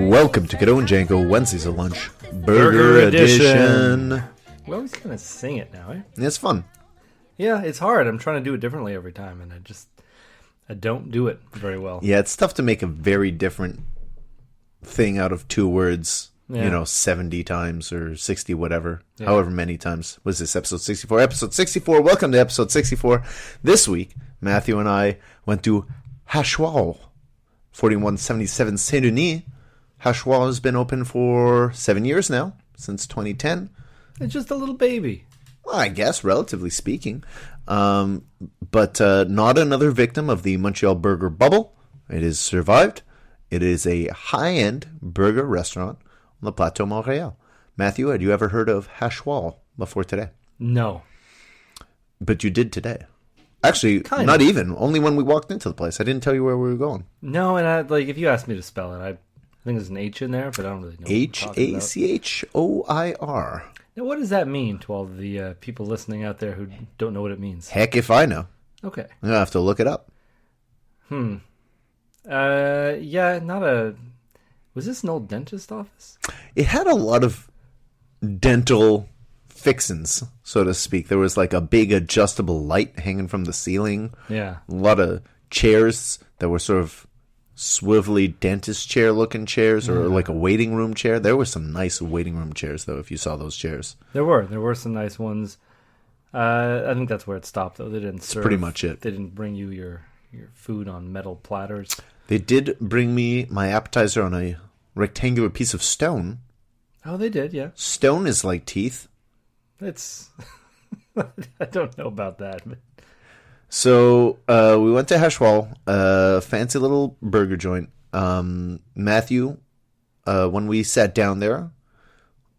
Welcome to Godot and Django Wednesdays at Lunch Burger Edition. We always kind of sing it now, eh? It's fun. Yeah, it's hard. I'm trying to do it differently every time, and I don't do it very well. Yeah, it's tough to make a very different thing out of two words, 70 times or 60, whatever, however many times. Was this episode 64? Episode 64. Welcome to episode 64. This week, Matthew and I went to Hachoir, 4177 Saint-Denis. Hachoir has been open for 7 years now, since 2010. It's just a little baby. Well, I guess, relatively speaking. But not another victim of the Montreal burger bubble. It has survived. It is a high-end burger restaurant on the Plateau Montréal. Matthew, had you ever heard of Hachoir before today? No. But you did today. Actually, not even. Only when we walked into the place. I didn't tell you where we were going. No, and if you asked me to spell it, I think there's an H in there, but I don't really know. Hachoir. Now, what does that mean to all the people listening out there who don't know what it means? Heck if I know. Okay. I'm going to have to look it up. Was this an old dentist office? It had a lot of dental fixins, so to speak. There was like a big adjustable light hanging from the ceiling. Yeah. A lot of chairs that were sort of swivelly dentist chair looking chairs, or like a waiting room chair. There were some nice waiting room chairs, though, if you saw those chairs. There were some nice ones. I think that's where it stopped, though. They didn't serve. That's pretty much it. They didn't bring you your food on metal platters. They did bring me my appetizer on a rectangular piece of stone. Oh, they did, yeah. Stone is like teeth. It's I don't know about that. But... So we went to Hachoir, a fancy little burger joint. Matthew, when we sat down there,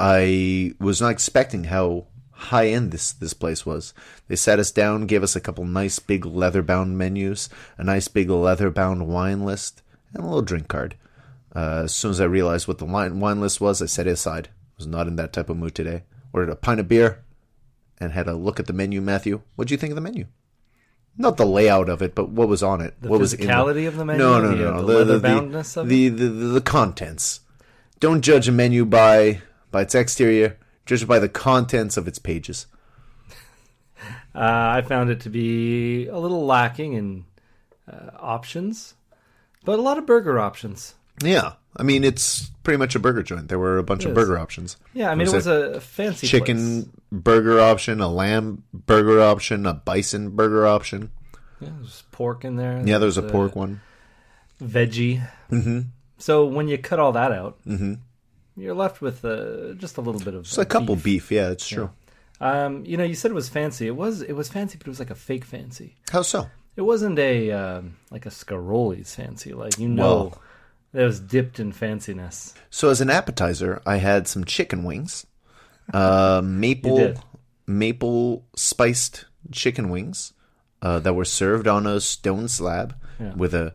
I was not expecting how high-end this place was. They sat us down, gave us a couple nice big leather-bound menus, a nice big leather-bound wine list, and a little drink card. As soon as I realized what the wine list was, I set it aside. I was not in that type of mood today. Ordered a pint of beer and had a look at the menu. Matthew, what did you think of the menu? Not the layout of it, but what was on it. The what physicality of the menu? No. The leather-boundness of it? The contents. Don't judge a menu by its exterior. Judge it by the contents of its pages. I found it to be a little lacking in options, but a lot of burger options. Yeah. I mean, it's pretty much a burger joint. There were a bunch of burger options. Yeah, I mean, it was a fancy chicken place. Burger option, a lamb burger option, a bison burger option. Yeah, there's pork in there. Yeah, there's a pork one. Veggie. Mm-hmm. So when you cut all that out, you're left with just a little bit of just a couple beef. Yeah, it's true. You said it was fancy. It was fancy, but it was like a fake fancy. How so? It wasn't like a Scaroli's fancy. It was dipped in fanciness. So as an appetizer, I had some chicken wings, maple spiced chicken wings that were served on a stone slab with a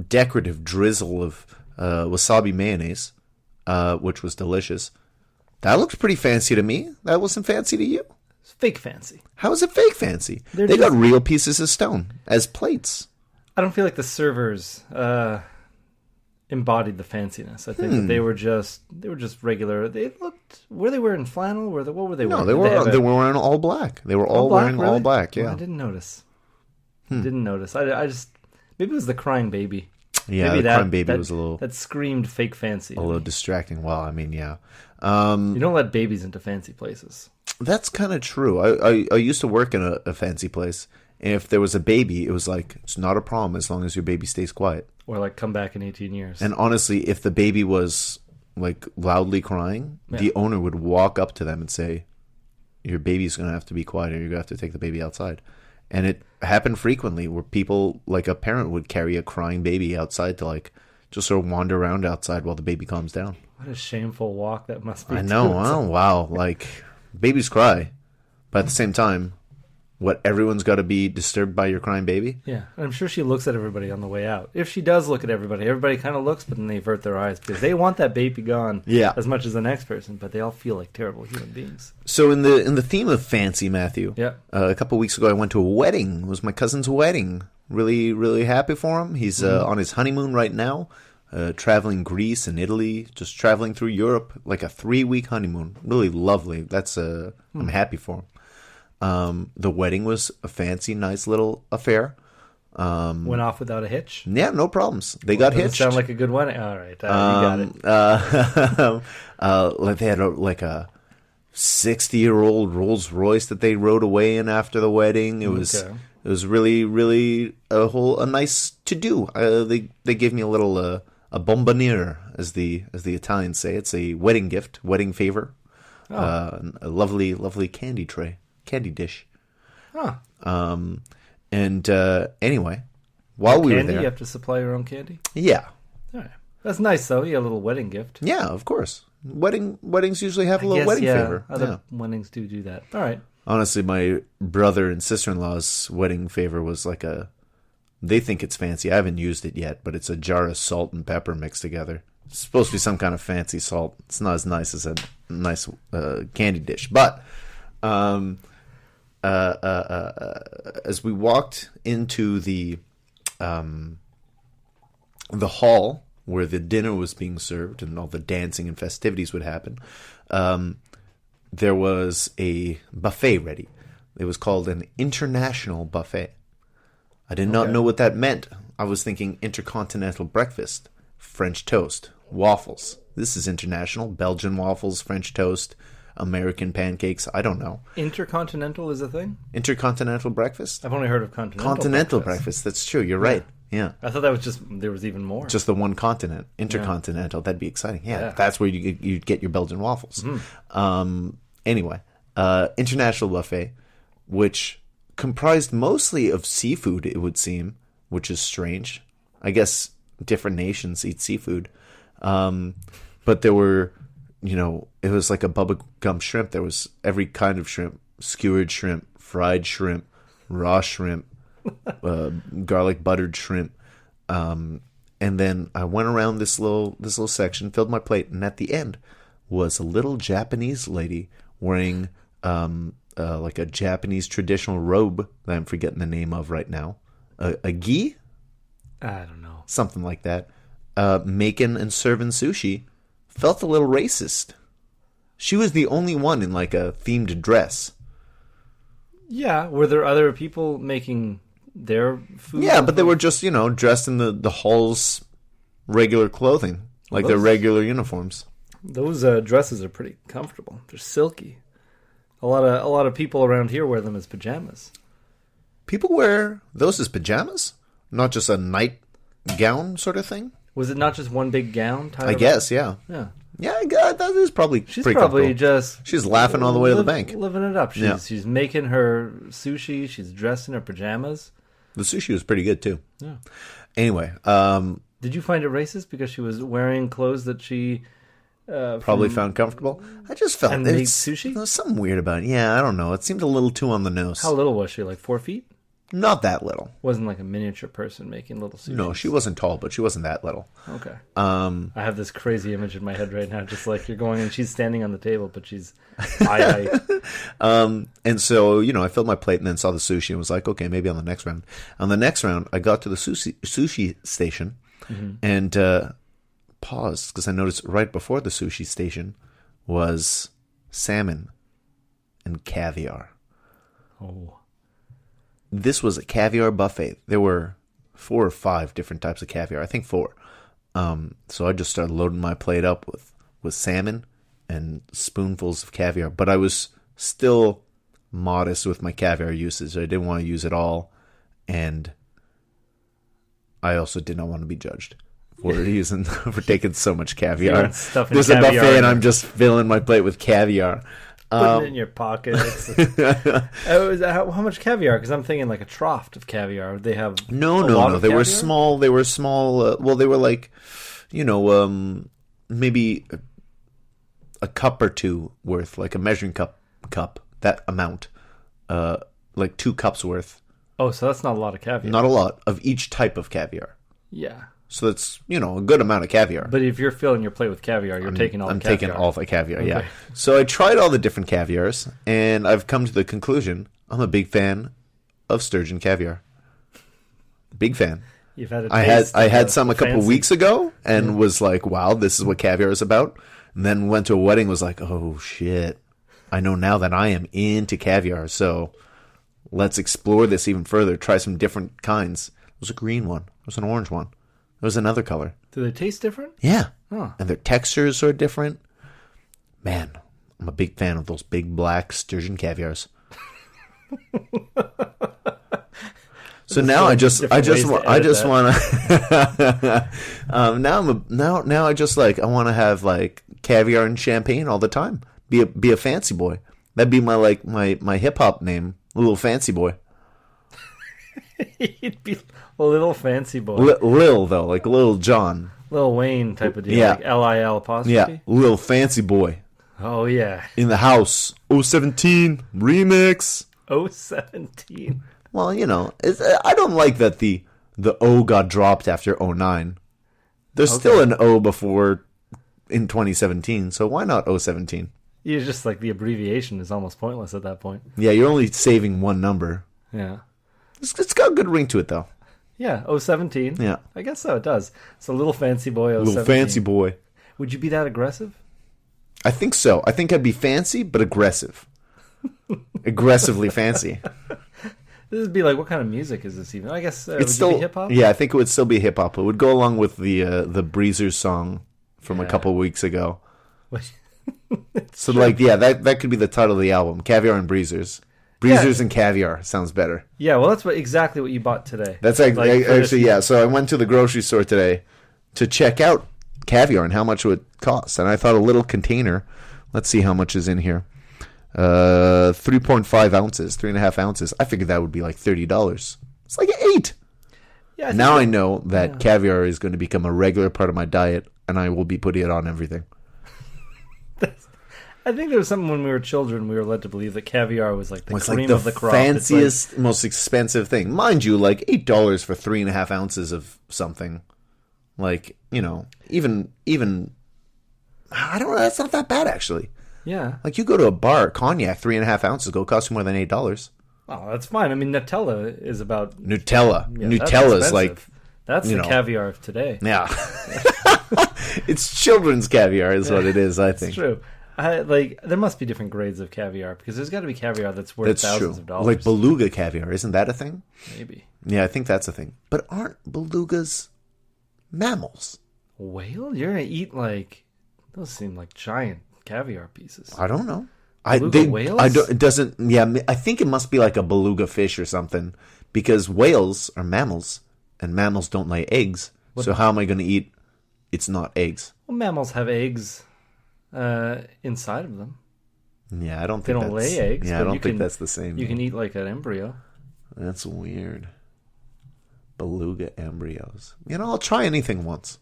decorative drizzle of wasabi mayonnaise, which was delicious. That looked pretty fancy to me. That wasn't fancy to you? It's fake fancy. How is it fake fancy? They got real pieces of stone as plates. I don't feel like the servers embodied the fanciness. I think that they were just regular. They looked. Were they wearing flannel? What were they wearing? No, they were wearing all black. They were all wearing really? all black. Yeah, I didn't notice. I just maybe it was the crying baby. Yeah, maybe the crying baby was a little that screamed fake fancy. A little distracting. Well, I mean, yeah. You don't let babies into fancy places. That's kind of true. I used to work in a fancy place. And if there was a baby, it was like, it's not a problem as long as your baby stays quiet. Or like come back in 18 years. And honestly, if the baby was like loudly crying, the owner would walk up to them and say, your baby's going to have to be quiet or you're going to have to take the baby outside. And it happened frequently where people, like a parent would carry a crying baby outside to like just sort of wander around outside while the baby calms down. What a shameful walk that must be. I know. Oh, wow. Like, babies cry. But at the same time, what, everyone's got to be disturbed by your crying baby? Yeah. I'm sure she looks at everybody on the way out. If she does look at everybody kind of looks, but then they avert their eyes because they want that baby gone as much as the next person, but they all feel like terrible human beings. So in the theme of fancy, Matthew, a couple of weeks ago I went to a wedding. It was my cousin's wedding. Really, really happy for him. He's on his honeymoon right now. traveling Greece and Italy, just traveling through Europe, like a 3-week honeymoon. Really lovely. That's I'm happy for him. The wedding was a fancy, nice little affair. Went off without a hitch? Yeah, no problems. They got hitched. Sound like a good wedding. All right, you got it. They had a 60-year-old Rolls Royce that they rode away in after the wedding. It was really, really a nice to do. They gave me a little a bomboniere, as the Italians say. It's a wedding gift, wedding favor. A lovely candy dish. Huh. And anyway, while we were there, you have to supply your own candy. Yeah. All right. That's nice, though. You get a little wedding gift. Yeah, of course. Weddings usually have a little wedding favor. Other weddings do that. All right. Honestly, my brother and sister-in-law's wedding favor was like they think it's fancy. I haven't used it yet, but it's a jar of salt and pepper mixed together. It's supposed to be some kind of fancy salt. It's not as nice as a nice candy dish. But as we walked into the hall where the dinner was being served and all the dancing and festivities would happen, there was a buffet ready. It was called an international buffet. I did not know what that meant. I was thinking intercontinental breakfast, French toast, waffles. This is international. Belgian waffles, French toast, American pancakes. I don't know. Intercontinental is a thing? Intercontinental breakfast? I've only heard of continental. Continental breakfast. That's true. You're right. Yeah. I thought that was there was even more. Just the one continent. Intercontinental. That'd be exciting. Yeah. That's where you'd get your Belgian waffles. Anyway, international buffet, which comprised mostly of seafood, it would seem, which is strange. I guess different nations eat seafood. But there were, it was like a bubblegum shrimp. There was every kind of shrimp, skewered shrimp, fried shrimp, raw shrimp, garlic buttered shrimp. And then I went around this little section, filled my plate, and at the end was a little Japanese lady wearing like a Japanese traditional robe that I'm forgetting the name of right now. A gi? I don't know. Something like that. Making and serving sushi. Felt a little racist. She was the only one in like a themed dress. Yeah, were there other people making their food? Yeah, but they were just, dressed in the hall's regular clothing, like their regular uniforms. Those dresses are pretty comfortable. They're silky. A lot of people around here wear them as pajamas. People wear those as pajamas? Not just a nightgown sort of thing? Was it not just one big gown? I guess, yeah. Yeah. Yeah, that is probably She's pretty probably just... She's laughing all the way to the bank. Living it up. She's making her sushi. She's dressed in her pajamas. The sushi was pretty good, too. Yeah. Anyway. Did you find it racist because she was wearing clothes that she... probably found comfortable? I just felt... And made sushi? There was something weird about it. Yeah, I don't know. It seemed a little too on the nose. How little was she? Like 4 feet? Not that little. Wasn't like a miniature person making little sushi. No, she wasn't tall, but she wasn't that little. Okay. I have this crazy image in my head right now, just like you're going and she's standing on the table, but she's eye height. And so, I filled my plate and then saw the sushi and was like, okay, maybe on the next round. On the next round, I got to the sushi station and paused because I noticed right before the sushi station was salmon and caviar. Oh. This was a caviar buffet. There were 4 or 5 different types of caviar. I think 4. So I just started loading my plate up with salmon and spoonfuls of caviar. But I was still modest with my caviar usage. I didn't want to use it all. And I also did not want to be judged for taking so much caviar. There's a buffet and I'm just filling my plate with caviar. Put it in your pocket. How much caviar? Because I'm thinking like a trough of caviar. They have no. They were small. They were small. They were like, maybe a cup or 2 worth, like a measuring cup. That amount, like 2 cups worth. Oh, so that's not a lot of caviar. Not a lot of each type of caviar. Yeah. So that's, a good amount of caviar. But if you're filling your plate with caviar, I'm taking all the caviar. I'm taking all the caviar, yeah. So I tried all the different caviars, and I've come to the conclusion I'm a big fan of sturgeon caviar. Big fan. You've had a taste. I had some a couple fancy. weeks ago and was like, wow, this is what caviar is about. And then went to a wedding, was like, oh shit, I know now that I am into caviar. So let's explore this even further. Try some different kinds. There was a green one. There was an orange one. There was another color. Do they taste different? Yeah. Huh. And their textures are different. Man, I'm a big fan of those big black sturgeon caviars. So now I just want to now I just like I want to have like caviar and champagne all the time. Be a fancy boy. That'd be my hip hop name, Little Fancy Boy. You'd be a little fancy boy. Lil though, like Lil Jon. Lil Wayne type of deal. Yeah. Like LIL apostrophe. Yeah, Lil Fancy Boy. Oh yeah. In the house. 017 remix. 017. Well, you know, I don't like that the O got dropped after 09. There's still an O before in 2017, so why not 017? You're just like the abbreviation is almost pointless at that point. Yeah, you're only saving one number. Yeah. It's got a good ring to it, though. Yeah, 017. Yeah. I guess so, it does. It's a little fancy boy 017. Little fancy boy. Would you be that aggressive? I think so. I think I'd be fancy, but aggressive. Aggressively fancy. This would be like, what kind of music is this even? I guess it's would still you be hip hop. Yeah, I think it would still be hip hop. It would go along with the Breezers song from a couple weeks ago. So true. Like, yeah, that could be the title of the album: Caviar and Breezers. Breezers and caviar sounds better. Yeah, well, that's exactly what you bought today. That's actually yeah. So I went to the grocery store today to check out caviar and how much it would cost, and I thought a little container. Let's see how much is in here. 3.5 ounces, 3.5 ounces. I figured that would be like $30. It's like $8. Yeah. Now I know that caviar is going to become a regular part of my diet, and I will be putting it on everything. I think there was something when we were children we were led to believe that caviar was like the cream the of the crop. Fanciest, most expensive thing. Mind you, like $8 for 3.5 ounces of something. Like, you know, even I don't know, that's not that bad actually. Yeah. Like you go to a bar, cognac, 3.5 ounces go cost you more than $8. Oh, that's fine. I mean, Nutella is about Nutella. Yeah, Nutella's like that's the caviar of today. Yeah. It's children's caviar is what it is, I think. It's true. There must be different grades of caviar because there's got to be caviar that's worth thousands of dollars. Like beluga caviar, isn't that a thing? Maybe. Yeah, I think that's a thing. But aren't belugas mammals? Whale? You're gonna eat those seem like giant caviar pieces. I don't know. Whales? It doesn't. Yeah, I think it must be like a beluga fish or something because whales are mammals and mammals don't lay eggs. So how am I going to eat? It's not eggs. Well, mammals have eggs inside of them. Yeah, I don't they think don't lay eggs. Yeah, I don't think that's the same. You can eat like an embryo. That's weird. Beluga embryos. You know, I'll try anything once.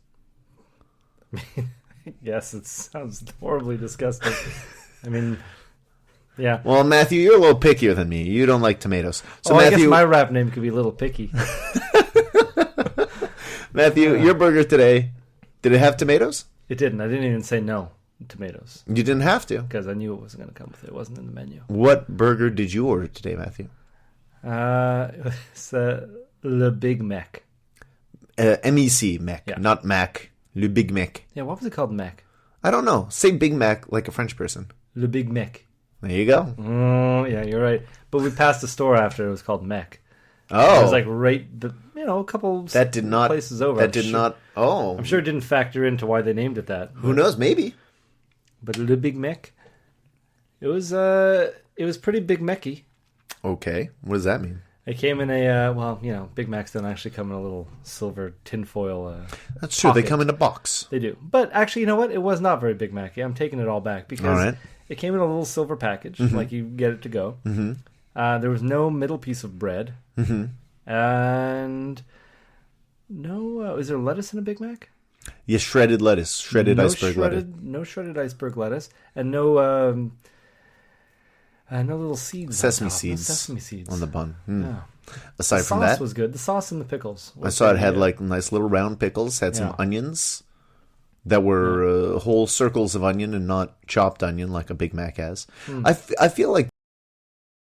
Yes, it sounds horribly disgusting. I mean, yeah. Well, Matthew, you're a little pickier than me. You don't like tomatoes. So Matthew, I guess my rap name could be Little Picky. Matthew, your burger today, did it have tomatoes? It didn't. I didn't even say no tomatoes. You didn't have to. Because I knew it wasn't going to come with it. It wasn't in the menu. What burger did you order today, Matthew? It's Le Big Mac. MEC, Mac, not Mac. Le Big Mac. Yeah, what was it called, Mac? I don't know. Say Big Mac like a French person. Le Big Mac. There you go. Oh, yeah, you're right. But we passed a store after it was called Mac. Oh. It was like a couple places over. I'm sure it didn't factor into why they named it that. Who knows? Maybe. But Le Big Mac, it was pretty Big Mac-y. Okay. What does that mean? It came in a, Big Macs don't actually come in a little silver tinfoil That's true. pocket. They come in a box. They do. But actually, you know what? It was not very Big Mac-y. I'm taking it all back because it came in a little silver package, like you get it to go. Mm-hmm. There was no middle piece of bread. Mm-hmm. And no, is there lettuce in a Big Mac? Yeah, shredded lettuce. Iceberg lettuce. No shredded iceberg lettuce. And no little seeds. Sesame seeds. No sesame seeds on the bun. Yeah. Aside from that, the sauce was good. The sauce and the pickles. I saw it had like nice little round pickles. Had some onions that were whole circles of onion and not chopped onion like a Big Mac has. I feel like